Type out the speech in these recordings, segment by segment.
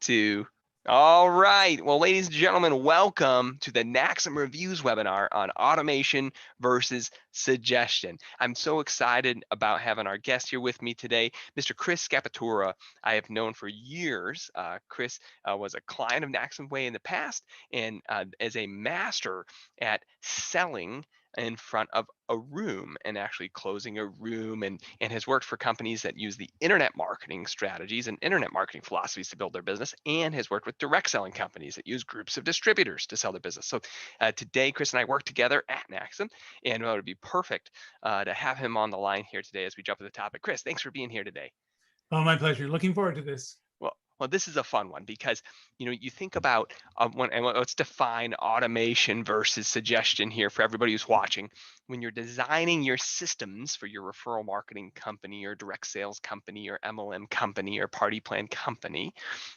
2. All right. Well, ladies and gentlemen, welcome to the NaXum Reviews webinar on automation versus suggestion. I'm so excited about having our guest here with me today, Mr. Chris Scapatura. I have known for years. Chris was a client of NaXum way in the past, and as a master at selling in front of a room and actually closing a room, and has worked for companies that use the internet marketing strategies and internet marketing philosophies to build their business, and has worked with direct selling companies that use groups of distributors to sell their business. So today, Chris and I work together at NaXum, and it would be perfect to have him on the line here today as we jump to the topic. Chris, thanks for being here today. Oh, my pleasure. Looking forward to this. Well, this is a fun one because, you think about let's define automation versus suggestion here for everybody who's watching. When you're designing your systems for your referral marketing company or direct sales company or MLM company or party plan company,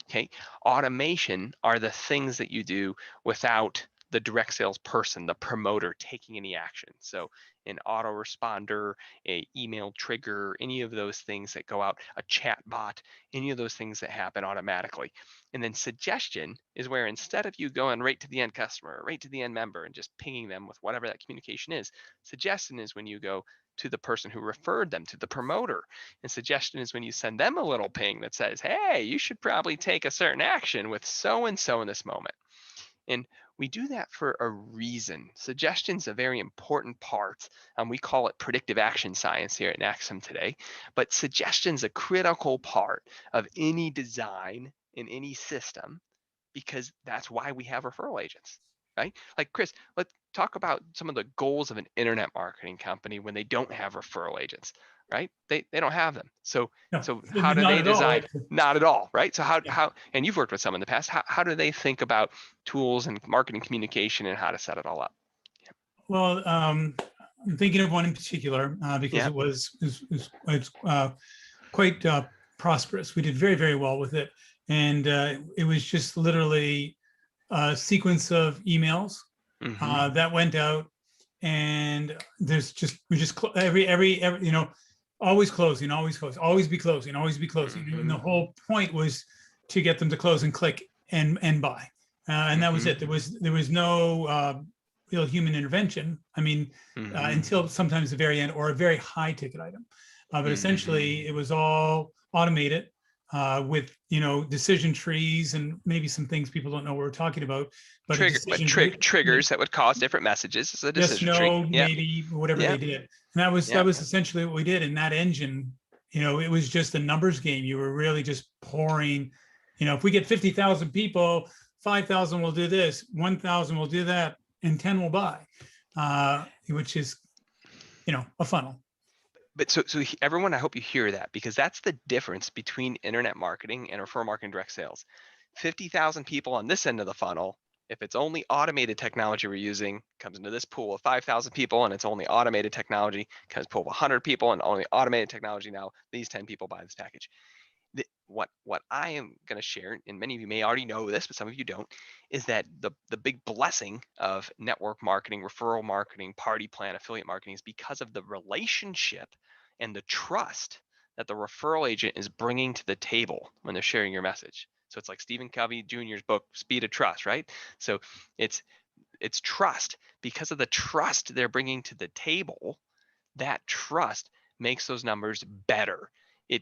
okay, automation are the things that you do without the direct sales person, the promoter, taking any action. So an autoresponder, a email trigger, any of those things that go out, a chat bot, any of those things that happen automatically. And then suggestion is where, instead of you going right to the end customer, right to the end member and just pinging them with whatever that communication is, suggestion is when you go to the person who referred them, to the promoter. And suggestion is when you send them a little ping that says, hey, you should probably take a certain action with so-and-so in this moment. And we do that for a reason. Suggestion is a very important part. We call it predictive action science here at NaXum today. But suggestion is a critical part of any design in any system, because that's why we have referral agents, right? Like, Chris, let's talk about some of the goals of an internet marketing company when they don't have referral agents, right? They don't have them. So how do they design? Not at all, right? So how and you've worked with some in the past. How do they think about tools and marketing communication and how to set it all up? Well, I'm thinking of one in particular because it was quite prosperous. We did very, very well with it, and it was just literally a sequence of emails that went out, and every always closing, always close, always be closing, always be closing. And the whole point was to get them to close and click and buy. And that was it. There was no real human intervention. I mean, until sometimes the very end, or a very high ticket item. But essentially it was all automated with, decision trees and maybe some things people don't know what we're talking about. But triggers that would cause different messages. It's a decision yes, no, tree. maybe, whatever they did. And that was essentially what we did in that engine. It was just a numbers game. You were really just pouring, if we get 50,000 people, 5,000 will do this, 1,000 will do that, and 10 will buy, which is, a funnel. But so everyone, I hope you hear that, because that's the difference between internet marketing and referral marketing direct sales. 50,000 people on this end of the funnel, if it's only automated technology we're using, comes into this pool of 5,000 people, and it's only automated technology, comes pool of 100 people and only automated technology. Now these 10 people buy this package. What I am going to share, and many of you may already know this, but some of you don't, is that the big blessing of network marketing, referral marketing, party plan, affiliate marketing is because of the relationship and the trust that the referral agent is bringing to the table when they're sharing your message. So it's like Stephen Covey Jr.'s book, Speed of Trust, right? So it's trust. Because of the trust they're bringing to the table, that trust makes those numbers better.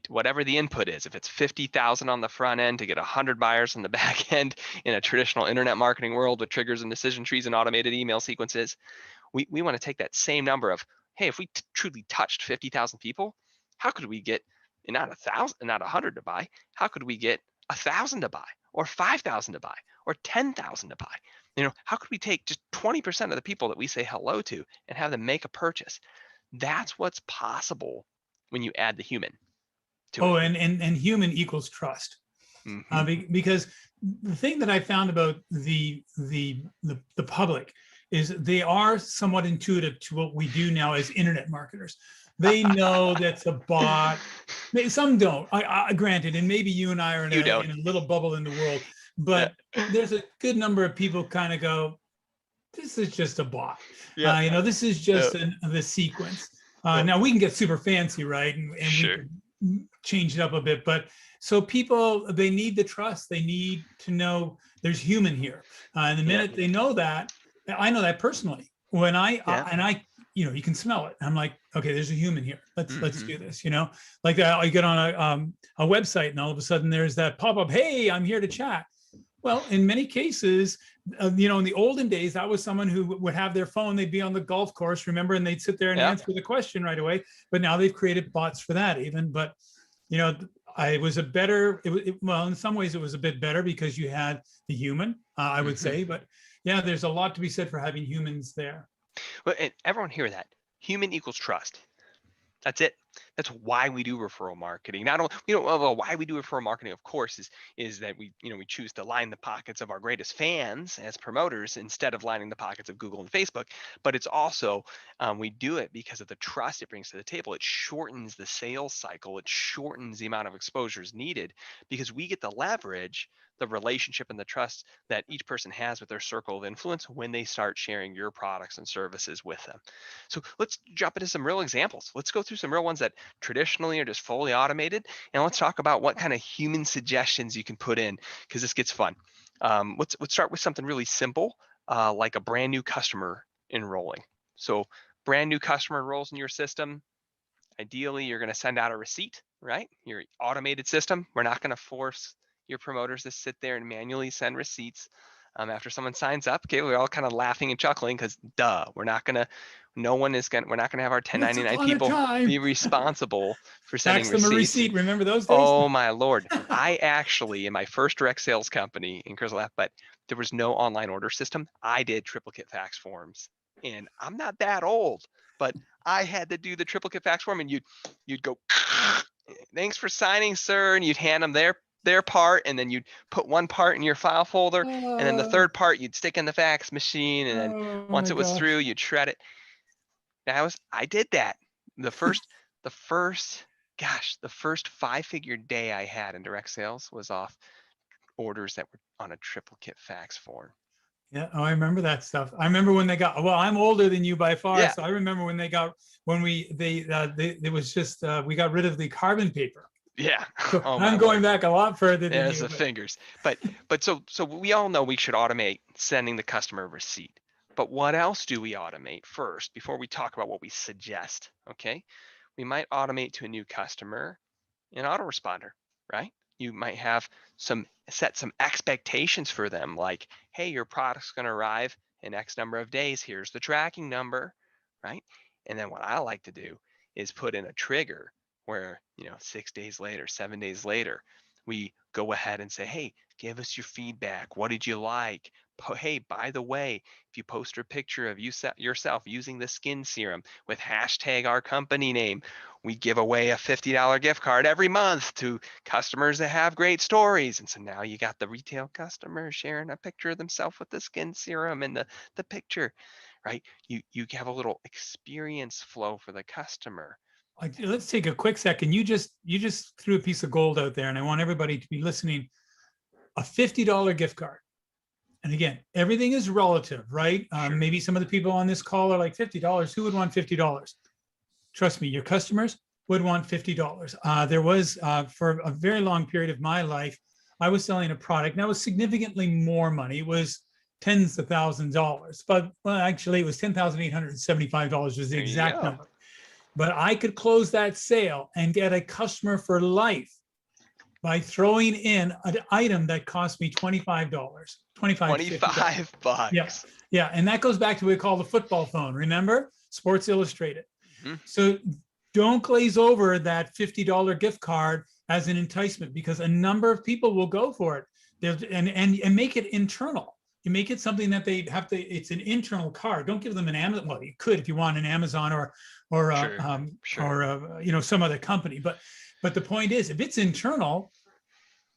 Whatever the input is, if it's 50,000 on the front end to get 100 buyers on the back end in a traditional internet marketing world with triggers and decision trees and automated email sequences, we want to take that same number of, hey, if we truly touched 50,000 people, how could we get not 1,000, not 100 to buy? How could we get 1,000 to buy, or 5,000 to buy, or 10,000 to buy? How could we take just 20% of the people that we say hello to and have them make a purchase? That's what's possible when you add the human. And human equals trust, because the thing that I found about the public is they are somewhat intuitive to what we do now as internet marketers. They know that's a bot. Some don't. I granted, and maybe you and I are in a little bubble in the world, but there's a good number of people kind of go, this is just a bot. This is just the sequence. Now we can get super fancy, right? And we can change it up a bit, but So people, they need the trust. They need to know there's human here. And the Yeah. minute they know that, I know that personally. When Yeah. and I, you can smell it. I'm like, okay, there's a human here. Let's Hmm. do this. Like that. I get on a website and all of a sudden there's that pop up. Hey, I'm here to chat. Well, in many cases, in the olden days, that was someone who would have their phone, they'd be on the golf course, remember, and they'd sit there and Yeah. answer the question right away. But now they've created bots for that even. But, you know, I was a better, well, in some ways it was a bit better because you had the human, I would Hmm. say. But yeah, there's a lot to be said for having humans there. Well, and everyone hear that. Human equals trust. That's it. That's why we do referral marketing. Not only, well, why we do referral marketing, of course, is that we choose to line the pockets of our greatest fans as promoters instead of lining the pockets of Google and Facebook. But it's also we do it because of the trust it brings to the table. It shortens the sales cycle. It shortens the amount of exposures needed because we get the leverage, the relationship, and the trust that each person has with their circle of influence when they start sharing your products and services with them. So let's jump into some real examples. Let's go through some real ones that traditionally are just fully automated, and let's talk about what kind of human suggestions you can put in because this gets fun. Let's start with something really simple, like a brand new customer enrolling. So brand new customer enrolls in your system. Ideally, you're going to send out a receipt, right? Your automated system. We're not going to force your promoters to sit there and manually send receipts after someone signs up. Okay, we're all kind of laughing and chuckling because, duh, we're not going to. No one is going. We're not going to have our Once 1099 upon a people time, be responsible for sending fax them a receipts. receipt. Remember those days? Oh my lord! I actually, in my first direct sales company in Crystal Lake, but there was no online order system. I did triplicate fax forms, and I'm not that old, but I had to do the triplicate fax form, and you'd go, thanks for signing, sir, and you'd hand them their part, and then you'd put one part in your file folder, and then the Oh, third part you'd stick in the fax machine, and then oh once my it was through, gosh. you'd shred it. I did that. The first the first gosh, the first five-figure day I had in direct sales was off orders that were on a triplicate fax form. Yeah, oh, I remember that stuff. I remember when they got. Well, I'm older than you by far, Yeah, so I remember when they got when we they it was just we got rid of the carbon paper. yeah. So Oh my I'm lord. going back a lot further than There's you. the But fingers. But so we all know we should automate sending the customer a receipt. But what else do we automate first before we talk about what we suggest? Okay. We might automate to a new customer an autoresponder, right? You might have set some expectations for them, like, hey, your product's going to arrive in X number of days. Here's the tracking number, right? And then what I like to do is put in a trigger where, 6 days later, 7 days later, we go ahead and say, hey, give us your feedback. What did you like? Hey, by the way, if you post a picture of yourself using the skin serum with hashtag our company name, we give away a $50 gift card every month to customers that have great stories. And so now you got the retail customer sharing a picture of themselves with the skin serum and the picture, right? You have a little experience flow for the customer. let's take a quick second. You just threw a piece of gold out there, and I want everybody to be listening. A $50 gift card. And again, everything is relative, right? Sure. Maybe some of the people on this call are like $50. Who would want $50? Trust me, your customers would want $50. There was, for a very long period of my life, I was selling a product. Now it was significantly more money. It was tens of thousands of dollars, but well, actually it was $10,875 was the There you exact go. number. But I could close that sale and get a customer for life by throwing in an item that cost me $25, 25 to $50. 25 Yeah. bucks. Yeah. And that goes back to what we call the football phone. Remember? Sports Illustrated. Mhm. So don't glaze over that $50 gift card as an enticement because a number of people will go for it. And make it internal. You make it something that they have to, it's an internal card. Don't give them an Amazon. Well, you could if you want an Amazon Sure. Sure. some other company. But the point is, if it's internal,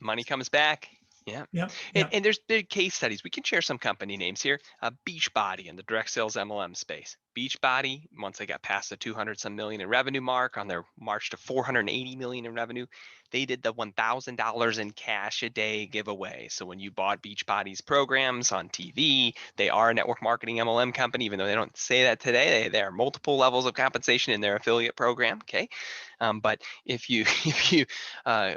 Money comes back. Yeah. Yep. And, Yep. and there's big case studies. We can share some company names here. Beachbody in the direct sales MLM space. Beachbody, once they got past the 200 some million in revenue mark on their march to 480 million in revenue, they did the $1,000 in cash a day giveaway. So when you bought Beachbody's programs on TV, they are a network marketing MLM company, even though they don't say that today. There are multiple levels of compensation in their affiliate program. Okay. But if you if you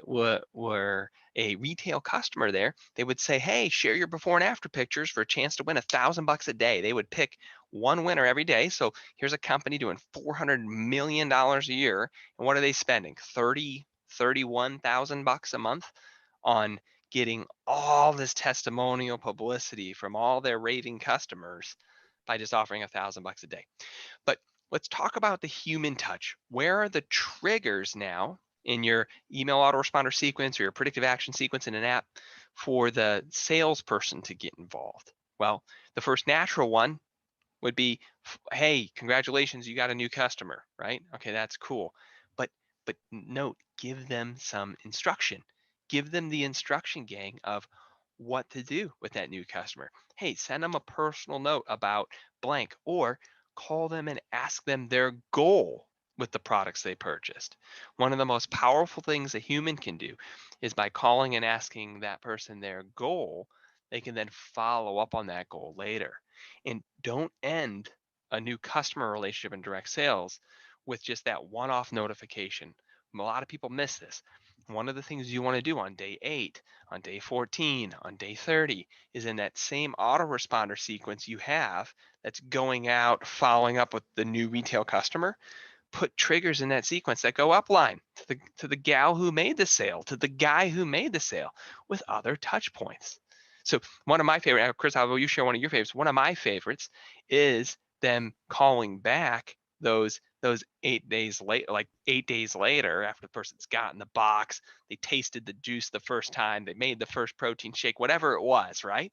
were a retail customer there, they would say, "Hey, share your before and after pictures for a chance to win $1,000 a day." They would pick one winner every day. So here's a company doing $400 million a year, and what are they spending? 31,000 bucks a month on getting all this testimonial publicity from all their raving customers by just offering $1,000 a day. But let's talk about the human touch. Where are the triggers now in your email autoresponder sequence or your predictive action sequence in an app for the salesperson to get involved? Well, the first natural one would be, hey, congratulations, you got a new customer, right? Okay, that's cool. But note, give them some instruction. Give them the instruction gang of what to do with that new customer. Hey, send them a personal note about blank, or call them and ask them their goal with the products they purchased. One of the most powerful things a human can do is by calling and asking that person their goal, they can then follow up on that goal later. And don't end a new customer relationship in direct sales with just that one-off notification. A lot of people miss this. One of the things you want to do on day 8, on day 14, on day 30 is in that same autoresponder sequence you have that's going out following up with the new retail customer, put triggers in that sequence that go upline to the gal who made the sale, to the guy who made the sale, with other touch points. So one of my favorite, Chris, how about you share one of your favorites? One of my favorites is them calling back those 8 days late, like 8 days later, after the person's gotten the box, they tasted the juice the first time, they made the first protein shake, whatever it was, right?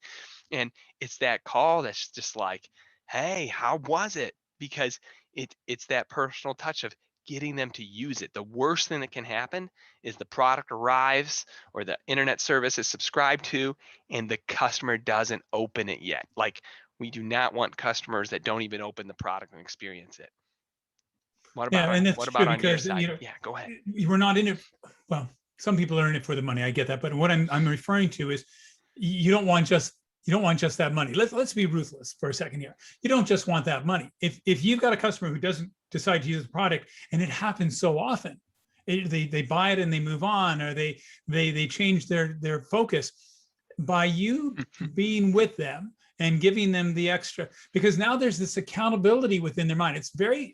And it's that call that's just like, hey, how was it? Because it's that personal touch of getting them to use it. The worst thing that can happen is the product arrives or the internet service is subscribed to and the customer doesn't open it yet. Like, we do not want customers that don't even open the product and experience it. Yeah, and that's What true about on your because side? Yeah, go ahead. we're not in it. Well, some people are in it for the money. I get that, but what I'm referring to is you don't want just that money. Let's be ruthless for a second here. You don't just want that money. If you've got a customer who doesn't decide to use the product, and it happens so often, they buy it and they move on, or they change their focus. By you being with them and giving them the extra, because now there's this accountability within their mind.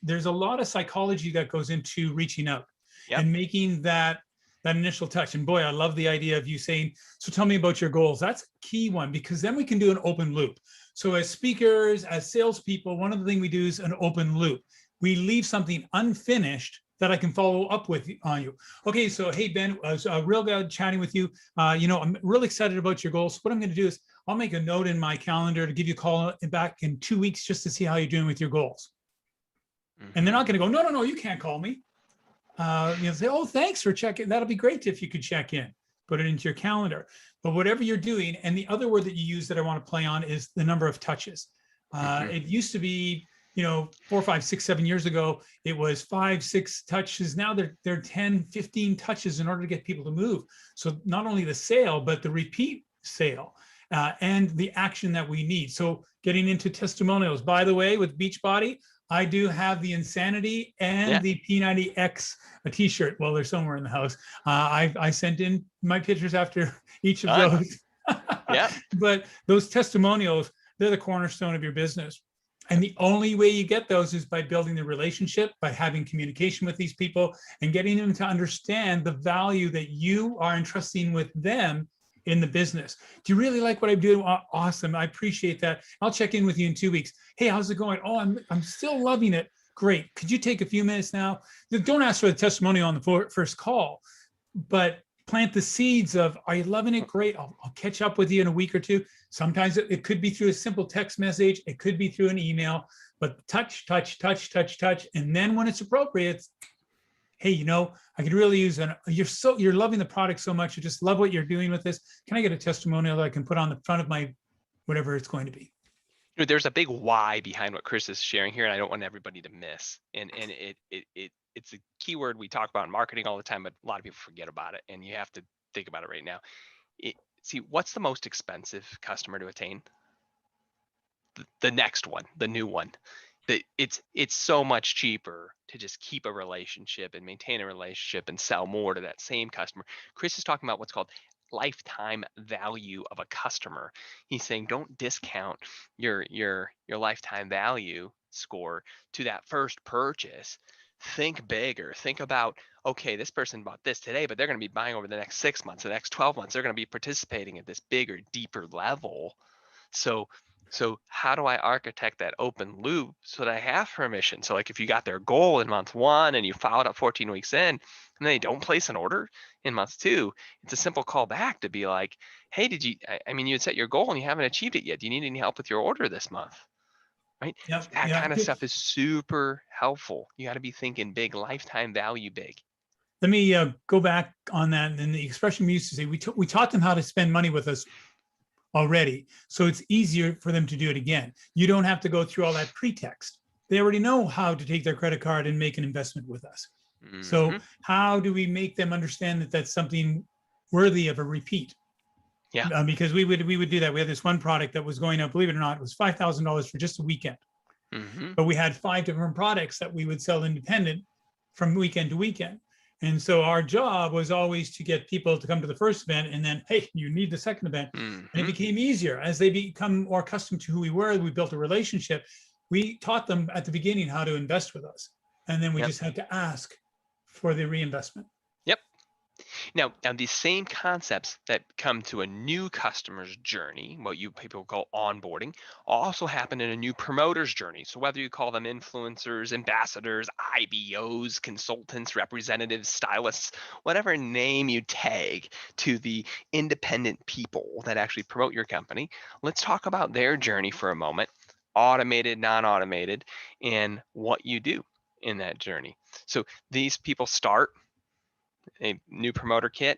There's a lot of psychology that goes into reaching out Yep. and making that initial touch. And boy, I love the idea of you saying, so tell me about your goals. That's a key one, because then we can do an open loop. So as speakers, as salespeople, one of the things we do is an open loop. We leave something unfinished that I can follow up with on you. Okay, so hey, Ben, it was real good chatting with you. I'm really excited about your goals. What I'm going to do is I'll make a note in my calendar to give you a call back in 2 weeks just to see how you're doing with your goals. And they're not going to go, no, you can't call me. Say, oh, thanks for checking. That'll be great if you could check in, put it into your calendar. But whatever you're doing, and the other word that you use that I want to play on is the number of touches. It used to be, 4, 5, 6, 7 years ago, it was 5, 6 touches. Now they're 10, 15 touches in order to get people to move. So not only the sale, but the repeat sale and the action that we need. So getting into testimonials, by the way, with Beachbody, I do have the Insanity and the P90X a t-shirt. Well, they're somewhere in the house. I sent in my pictures after each of those. Yeah. But those testimonials, they're the cornerstone of your business. And the only way you get those is by building the relationship, by having communication with these people and getting them to understand the value that you are entrusting with them in the business. Do you really like what I'm doing? Awesome. I appreciate that. I'll check in with you in 2 weeks. Hey, how's it going? Oh, I'm still loving it. Great. Could you take a few minutes now? Don't ask for the testimonial on the first call, but plant the seeds of, are you loving it? Great. I'll catch up with you in a week or two. Sometimes it could be through a simple text message. It could be through an email, but touch. And then when it's appropriate, hey, I could really use you're loving the product so much. I just love what you're doing with this. Can I get a testimonial that I can put on the front of my whatever it's going to be? There's a big why behind what Chris is sharing here, and I don't want everybody to miss. And it's a keyword we talk about in marketing all the time, but a lot of people forget about it, and you have to think about it right now. It, See, what's the most expensive customer to attain? The next one, the new one. It's so much cheaper to just keep a relationship and maintain a relationship and sell more to that same customer. Chris is talking about what's called lifetime value of a customer. He's saying don't discount your lifetime value score to that first purchase. Think bigger. Think about, okay, this person bought this today, but they're going to be buying over the next 6 months, the next 12 months. They're going to be participating at this bigger, deeper level. So how do I architect that open loop so that I have permission? So like if you got their goal in month 1 and you followed up 14 weeks in and they don't place an order in month 2, it's a simple call back to be like, hey, I mean, you had set your goal and you haven't achieved it yet. Do you need any help with your order this month? Right? Yep. That Yeah. kind of stuff is super helpful. You got to be thinking big, lifetime value big. Let me go back on that. And the expression we used to say, we taught them how to spend money with us already. So it's easier for them to do it again. You don't have to go through all that pretext. They already know how to take their credit card and make an investment with us. So Mm-hmm. how do we make them understand that that's something worthy of a repeat? Yeah. Because we would do that. We had this one product that was going up, believe it or not, it was $5,000 for just a weekend. Mm-hmm. But we had 5 different products that we would sell independent from weekend to weekend. And so our job was always to get people to come to the first event and then, hey, you need the second event. And it Mm-hmm. became easier as they become more accustomed to who we were. We built a relationship. We taught them at the beginning how to invest with us. And then we Yep. just had to ask for the reinvestment. Yep. Now, these same concepts that come to a new customer's journey, what you people call onboarding, also happen in a new promoter's journey. So whether you call them influencers, ambassadors, IBOs, consultants, representatives, stylists, whatever name you tag to the independent people that actually promote your company, let's talk about their journey for a moment, automated, non-automated, and what you do in that journey. So these people start a new promoter kit,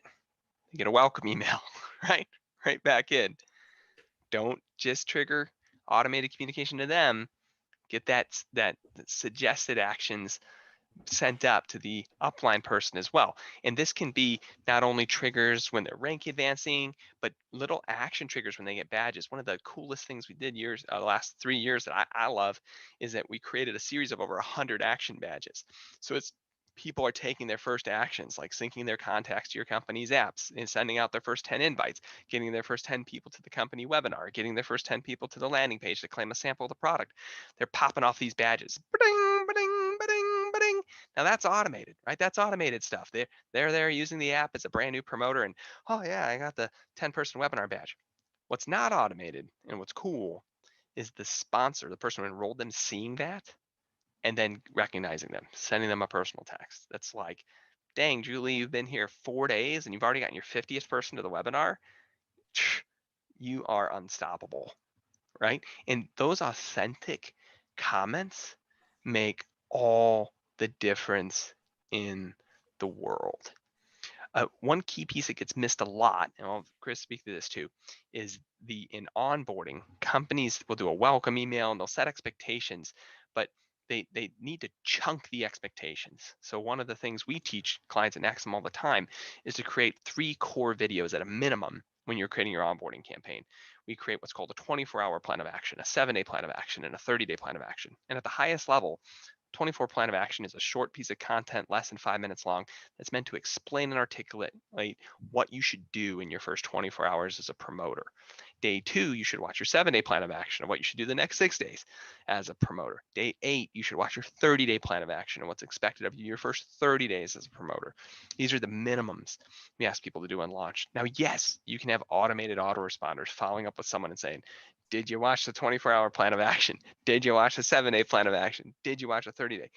you get a welcome email, right? Right back in. Don't just trigger automated communication to them. Get that suggested actions sent up to the upline person as well. And this can be not only triggers when they're rank advancing, but little action triggers when they get badges. One of the coolest things we did the last 3 years that I love is that we created a series of over 100 action badges. So it's people are taking their first actions, like syncing their contacts to your company's apps and sending out their first 10 invites, getting their first 10 people to the company webinar, getting their first 10 people to the landing page to claim a sample of the product. They're popping off these badges. Ba-ding, ba-ding, ba-ding, ba-ding. Now that's automated, right? That's automated stuff. They're there using the app as a brand new promoter and, oh yeah, I got the 10-person webinar badge. What's not automated and what's cool is the sponsor, the person who enrolled them, seeing that and then recognizing them, sending them a personal text. That's like, dang, Julie, you've been here 4 days and you've already gotten your 50th person to the webinar. You are unstoppable, right? And those authentic comments make all the difference in the world. One key piece that gets missed a lot, and I'll Chris speak to this too, is in onboarding, companies will do a welcome email and they'll set expectations, but they need to chunk the expectations. So one of the things we teach clients at NaXum all the time is to create 3 core videos at a minimum when you're creating your onboarding campaign. We create what's called a 24-hour plan of action, a 7-day plan of action, and a 30-day plan of action. And at the highest level, 24 plan of action is a short piece of content less than 5 minutes long that's meant to explain and articulate what you should do in your first 24 hours as a promoter. Day 2, you should watch your 7-day plan of action of what you should do the next 6 days as a promoter. Day 8, you should watch your 30-day plan of action and what's expected of you your first 30 days as a promoter. These are the minimums we ask people to do on launch. Now, yes, you can have automated autoresponders following up with someone and saying, did you watch the 24-hour plan of action? Did you watch the 7-day plan of action? Did you watch a 30-day?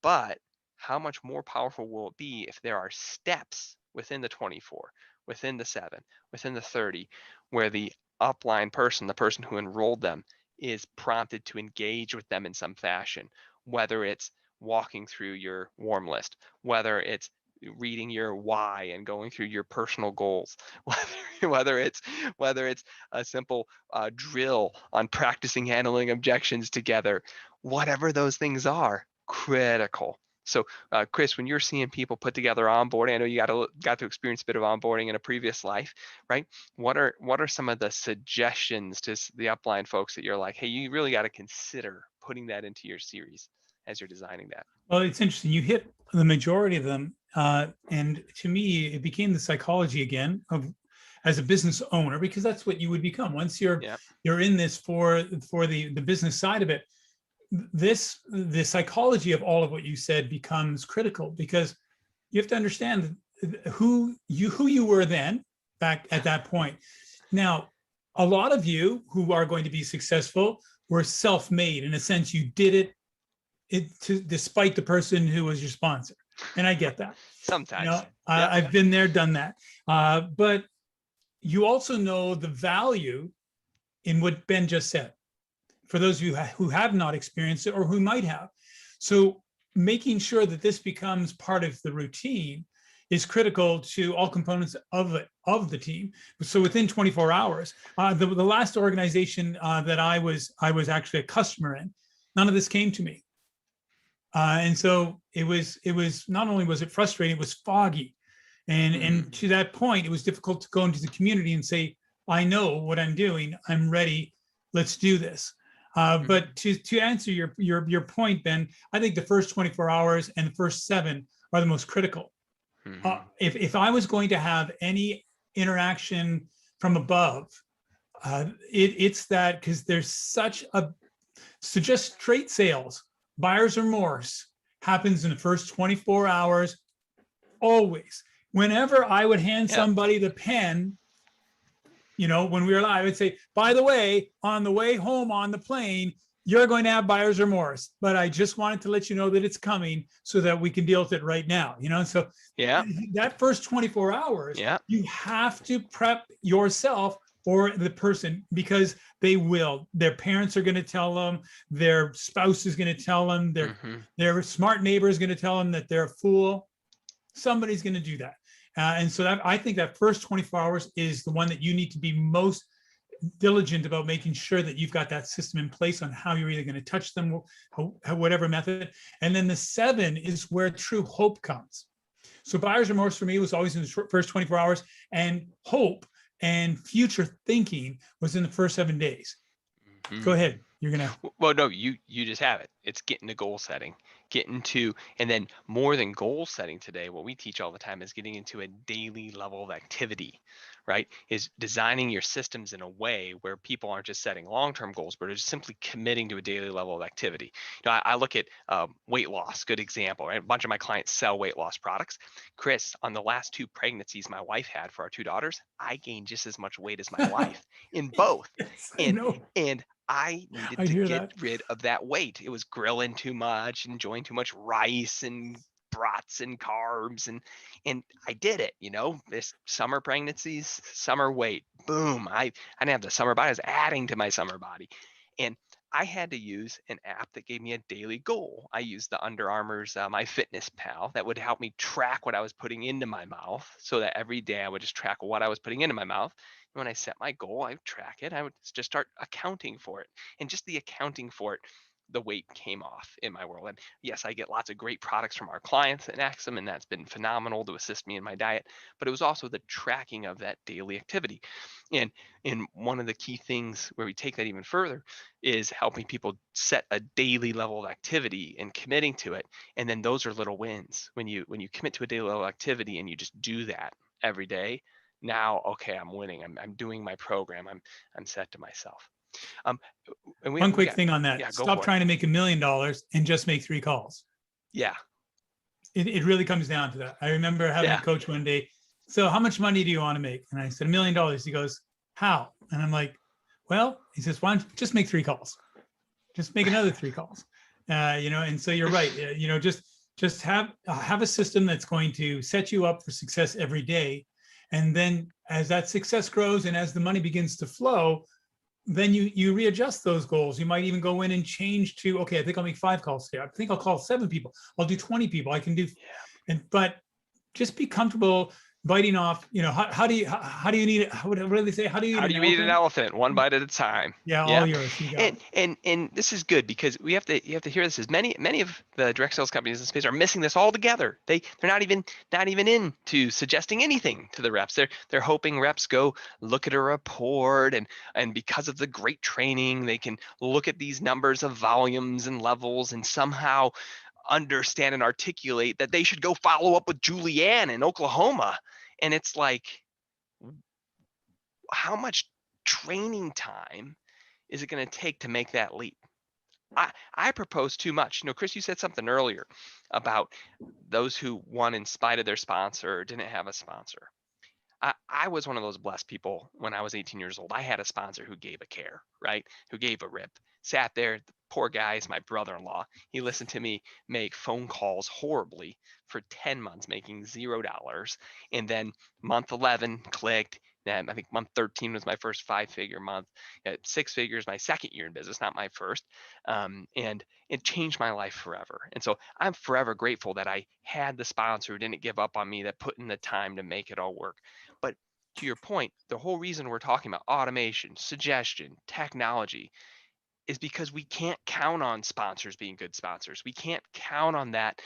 But how much more powerful will it be if there are steps within the 24, within the 7, within the 30, where the upline person, the person who enrolled them, is prompted to engage with them in some fashion, whether it's walking through your warm list, whether it's reading your why and going through your personal goals, whether it's whether it's a simple drill on practicing handling objections together, whatever those things are, critical. So, Chris, when you're seeing people put together onboarding, I know you got to experience a bit of onboarding in a previous life, right? What are some of the suggestions to the upline folks that you're like, hey, you really got to consider putting that into your series as you're designing that? Well, it's interesting. You hit the majority of them. And to me, it became the psychology again of as a business owner, because that's what you would become once Yeah. you're in this for the business side of it. The psychology of all of what you said becomes critical, because you have to understand who you were then, back at that point. Now, a lot of you who are going to be successful were self-made. In a sense, you did despite the person who was your sponsor, and I get that. Sometimes. I've been there, done that. But you also know the value in what Ben just said, for those of you who have not experienced it or who might have. So making sure that this becomes part of the routine is critical to all components of the team. So within 24 hours, the last organization that I was actually a customer in, none of this came to me. And so it was not only was it frustrating, it was foggy. And to that point, it was difficult to go into the community and say, I know what I'm doing, I'm ready, let's do this. But to answer your point, Ben, I think the first 24 hours and the first 7 are the most critical. If I was going to have any interaction from above, it's that, because there's so just straight sales, buyer's remorse happens in the first 24 hours, always. Whenever I would hand somebody the pen, when we were live, I would say, by the way, on the way home on the plane, you're going to have buyer's remorse, but I just wanted to let you know that it's coming so that we can deal with it right now. So that first 24 hours, you have to prep yourself or the person, because their parents are going to tell them, their spouse is going to tell them, their smart neighbor is going to tell them that they're a fool. Somebody's going to do that. And so I think that first 24 hours is the one that you need to be most diligent about, making sure that you've got that system in place on how you're either going to touch them, whatever method. And then the 7 is where true hope comes. So buyer's remorse for me was always in the first 24 hours, and hope and future thinking was in the first 7 days. Go ahead. You're going to. Well, no, you just have it. It's getting to goal setting, and then more than goal setting today, what we teach all the time is getting into a daily level of activity, right? Is designing your systems in a way where people aren't just setting long-term goals, but are just simply committing to a daily level of activity. I look at weight loss, good example, right? A bunch of my clients sell weight loss products. Chris, on the last 2 pregnancies my wife had for our 2 daughters, I gained just as much weight as my wife in both. Yes, and I needed I to hear get that. rid of that weight. It was grilling too much, enjoying too much rice and brats and carbs, and I did it. This summer pregnancies, summer weight, boom. I didn't have the summer body. I was adding to my summer body, and I had to use an app that gave me a daily goal. I used the Under Armour's My Fitness Pal that would help me track what I was putting into my mouth, so that every day I would just track what I was putting into my mouth. When I set my goal, I would track it. I would just start accounting for it. And just the accounting for it, the weight came off in my world. And yes, I get lots of great products from our clients at NaXum, and that's been phenomenal to assist me in my diet. But it was also the tracking of that daily activity. And one of the key things where we take that even further is helping people set a daily level of activity and committing to it. And then those are little wins. When you commit to a daily level of activity and you just do that every day, now, okay, I'm winning. I'm doing my program. I'm set to myself. Um, and One we quick got, thing on that. yeah, go Stop for it. trying to make $1 million and just make 3 calls. Yeah. It really comes down to that. I remember having a coach one day. So how much money do you want to make? And I said, $1 million. He goes, how? And I'm like, well, he says, why don't you just make 3 calls? Just make another 3 calls. And so you're right. Just have a system that's going to set you up for success every day. And then as that success grows and as the money begins to flow, then you readjust those goals. You might even go in and change to, okay, I think I'll make 5 calls today. I think I'll call 7 people. I'll do 20 people. I can do, Yeah. but just be comfortable biting off. How do you need it? What do they say? How do you eat How do an you eat an elephant? elephant? One bite at a time. Yeah, all Yeah. yours. You got And it. this is good because you have to hear this, is many of the direct sales companies in the space are missing this altogether. They're not even into suggesting anything to the reps. They're hoping reps go look at a report, and because of the great training, they can look at these numbers of volumes and levels and somehow understand and articulate that they should go follow up with Julianne in Oklahoma. And it's like, how much training time is it going to take to make that leap? I propose too much. Chris, you said something earlier about those who won in spite of their sponsor or didn't have a sponsor. I was one of those blessed people when I was 18 years old. I had a sponsor who gave a care, right? Who gave a rip. Sat there, the poor guy is my brother-in-law. He listened to me make phone calls horribly for 10 months, making $0. And then month 11 clicked. Then I think month 13 was my first 5-figure month. At 6 figures, my second year in business, not my first. And it changed my life forever. And so I'm forever grateful that I had the sponsor who didn't give up on me, that put in the time to make it all work. But to your point, the whole reason we're talking about automation, suggestion, technology is because we can't count on sponsors being good sponsors. We can't count on that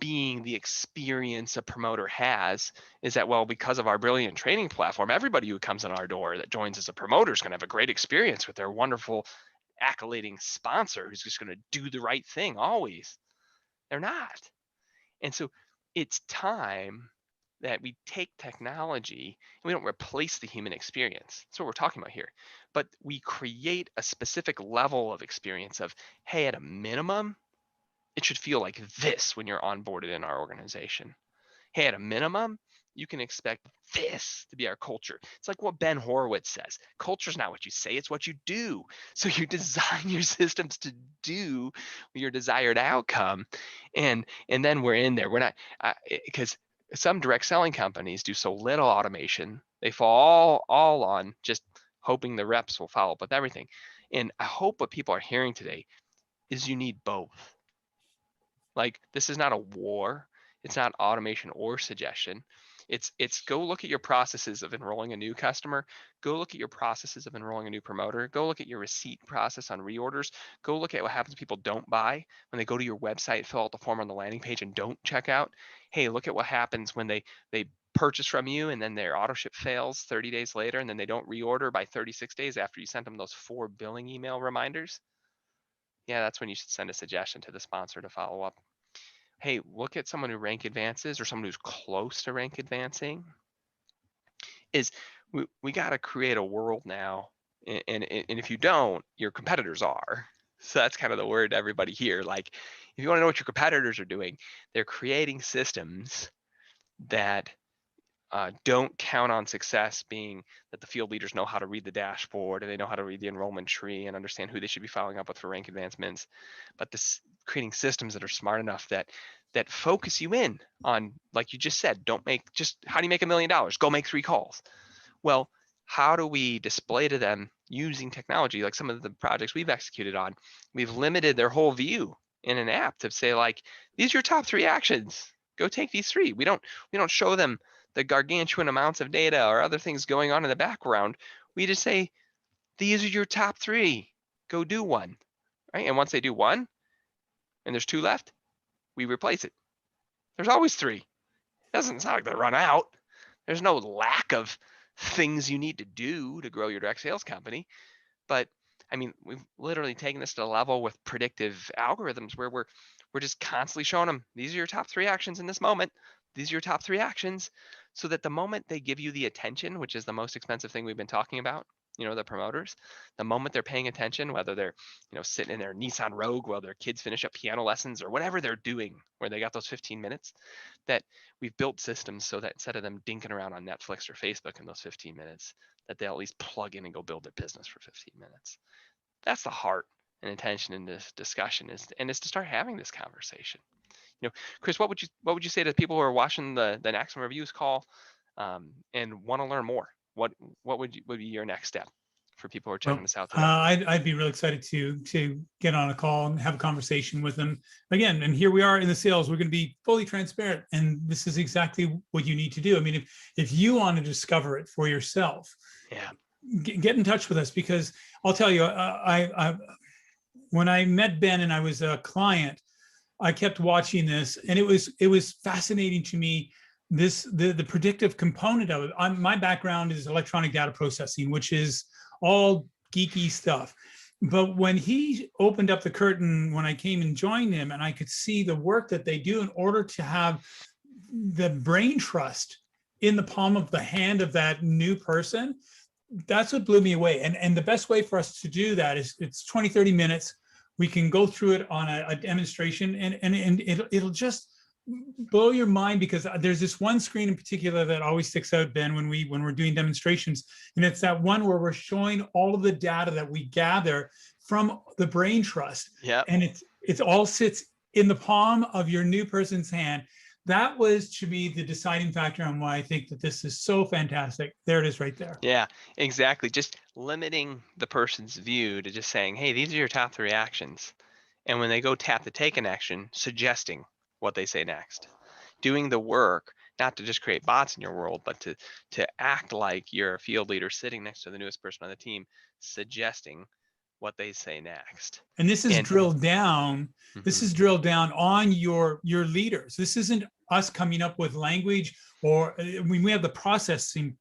being the experience a promoter has. Is that, well, because of our brilliant training platform, everybody who comes in our door that joins as a promoter is going to have a great experience with their wonderful accolading sponsor who's just going to do the right thing always. They're not. And so it's time that we take technology and we don't replace the human experience. That's what we're talking about here. But we create a specific level of experience of, hey, at a minimum, it should feel like this when you're onboarded in our organization. Hey, at a minimum, you can expect this to be our culture. It's like what Ben Horowitz says. Culture is not what you say, it's what you do. So you design your systems to do your desired outcome. And then we're in there. We're not, because some direct selling companies do so little automation. They fall all on just hoping the reps will follow up with everything. And I hope what people are hearing today is you need both. Like, this is not a war. It's not automation or suggestion. It's go look at your processes of enrolling a new customer. Go look at your processes of enrolling a new promoter. Go look at your receipt process on reorders. Go look at what happens when people don't buy, when they go to your website, fill out the form on the landing page and don't check out. Hey, look at what happens when they purchase from you and then their auto ship fails 30 days later, and then they don't reorder by 36 days after you sent them those 4 billing email reminders. Yeah, that's when you should send a suggestion to the sponsor to follow up. Hey, look at someone who rank advances or someone who's close to rank advancing. Is we got to create a world now, and if you don't, your competitors are. So that's kind of the word to everybody here. Like, if you want to know what your competitors are doing, they're creating systems that don't count on success being that the field leaders know how to read the dashboard and they know how to read the enrollment tree and understand who they should be following up with for rank advancements, but this creating systems that are smart enough that focus you in on, like you just said, don't make just how do you make $1 million? Go make 3 calls. Well, how do we display to them using technology, like some of the projects we've executed on? We've limited their whole view in an app to say, like, these are your top 3 actions. Go take these 3. We don't show them the gargantuan amounts of data or other things going on in the background. We just say, these are your top 3. Go do one, right? And once they do one, and there's 2 left, we replace it. There's always 3. It's not like they run out. There's no lack of things you need to do to grow your direct sales company. But I mean, we've literally taken this to a level with predictive algorithms where we're just constantly showing them, these are your top 3 actions in this moment. These are your top 3 actions, so that the moment they give you the attention, which is the most expensive thing we've been talking about, the promoters, the moment they're paying attention, whether they're, sitting in their Nissan Rogue while their kids finish up piano lessons or whatever they're doing, where they got those 15 minutes, that we've built systems so that instead of them dinking around on Netflix or Facebook in those 15 minutes, that they'll at least plug in and go build their business for 15 minutes. That's the heart and intention in this discussion, is to start having this conversation. Chris, what would you say to people who are watching the NaXum reviews call and want to learn more? What would be your next step for people who are Well, checking this out today? I'd be real excited to get on a call and have a conversation with them again. And here we are in the sales. We're going to be fully transparent, and this is exactly what you need to do. I mean, if you want to discover it for yourself, Yeah. get in touch with us, because I'll tell you, I when I met Ben and I was a client, I kept watching this, and it was fascinating to me. The predictive component of it. My background is electronic data processing, which is all geeky stuff. But when he opened up the curtain, when I came and joined him, and I could see the work that they do in order to have the brain trust in the palm of the hand of that new person, that's what blew me away. And the best way for us to do that is it's 20, 30 minutes. We can go through it on a demonstration, and it'll just blow your mind, because there's this one screen in particular that always sticks out, Ben, when we're doing demonstrations. And it's that one where we're showing all of the data that we gather from the brain trust. Yep. And it's all sits in the palm of your new person's hand. That was, to me, the deciding factor on why I think that this is so fantastic. There it is right there. Yeah, exactly. Just limiting the person's view to just saying, hey, these are your top 3 actions. And when they go tap the take an action, suggesting what they say next. Doing the work, not to just create bots in your world, but to act like you're a field leader sitting next to the newest person on the team, suggesting what they say next. And this is And drilled down. This mhm, is drilled down on your leaders. This isn't us coming up with language, or we have the processing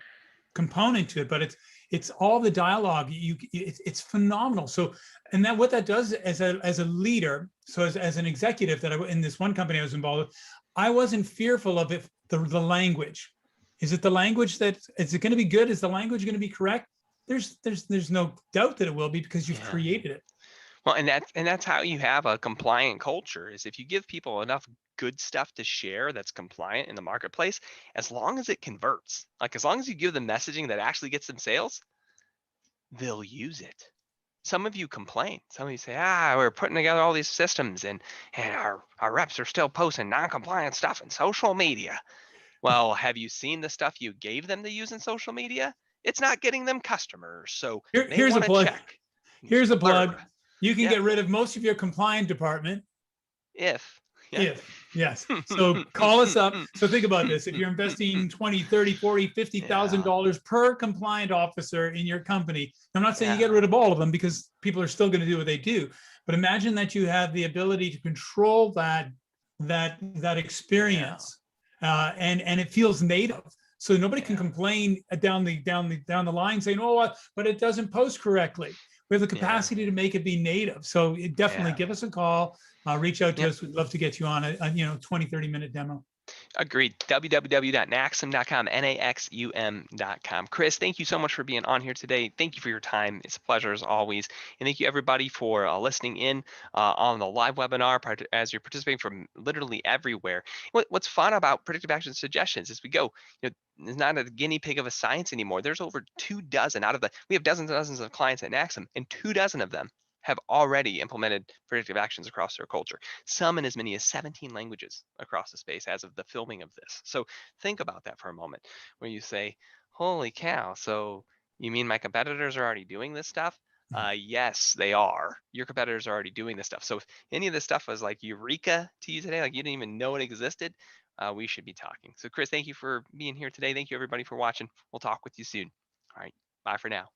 component to it, but it's all the dialogue. It's phenomenal. So, and that what that does as a leader, so as an executive that in this one company I was involved with, I wasn't fearful of it. The language, is it the language that is it going to be good? Is the language going to be correct? There's no doubt that it will be, because you've yeah. created it. Well, and that's how you have a compliant culture is if you give people enough good stuff to share that's compliant in the marketplace, as long as it converts, like as long as you give them messaging that actually gets them sales, they'll use it. Some of you complain. Some of you say, we're putting together all these systems and our reps are still posting non-compliant stuff in social media. Well, have you seen the stuff you gave them to use in social media? It's not getting them customers. So they Here's a want to plug. check. Here's a Blurb. plug. You can Yeah. get rid of most of your compliant department. If. Yeah. If, yes. So call us up. So think about this. If you're investing 20, 30, 40, Yeah. $50,000 per compliant officer in your company, I'm not saying you Yeah. get rid of all of them, because people are still going to do what they do. But imagine that you have the ability to control that Yeah. experience, and it feels native. So nobody can Yeah. complain down the line saying, "Oh, but it doesn't post correctly." We have the Yeah. capacity to make it be native. So definitely Yeah. give us a call. Reach out to Yep. us. We'd love to get you on a 20, 30-minute demo. Agreed. www.naxum.com, naxum.com. Chris, thank you so much for being on here today. Thank you for your time. It's a pleasure as always. And thank you everybody for listening in on the live webinar as you're participating from literally everywhere. What's fun about predictive action suggestions is we go, it's not a guinea pig of a science anymore. There's over 24 out of we have dozens and dozens of clients at NaXum, and 24 of them have already implemented predictive actions across their culture, some in as many as 17 languages across the space as of the filming of this. So think about that for a moment, where you say, holy cow, so you mean my competitors are already doing this stuff? Yes, they are. Your competitors are already doing this stuff. So if any of this stuff was like eureka to you today, like you didn't even know it existed, we should be talking. So Chris, thank you for being here today. Thank you everybody for watching. We'll talk with you soon. All right, bye for now.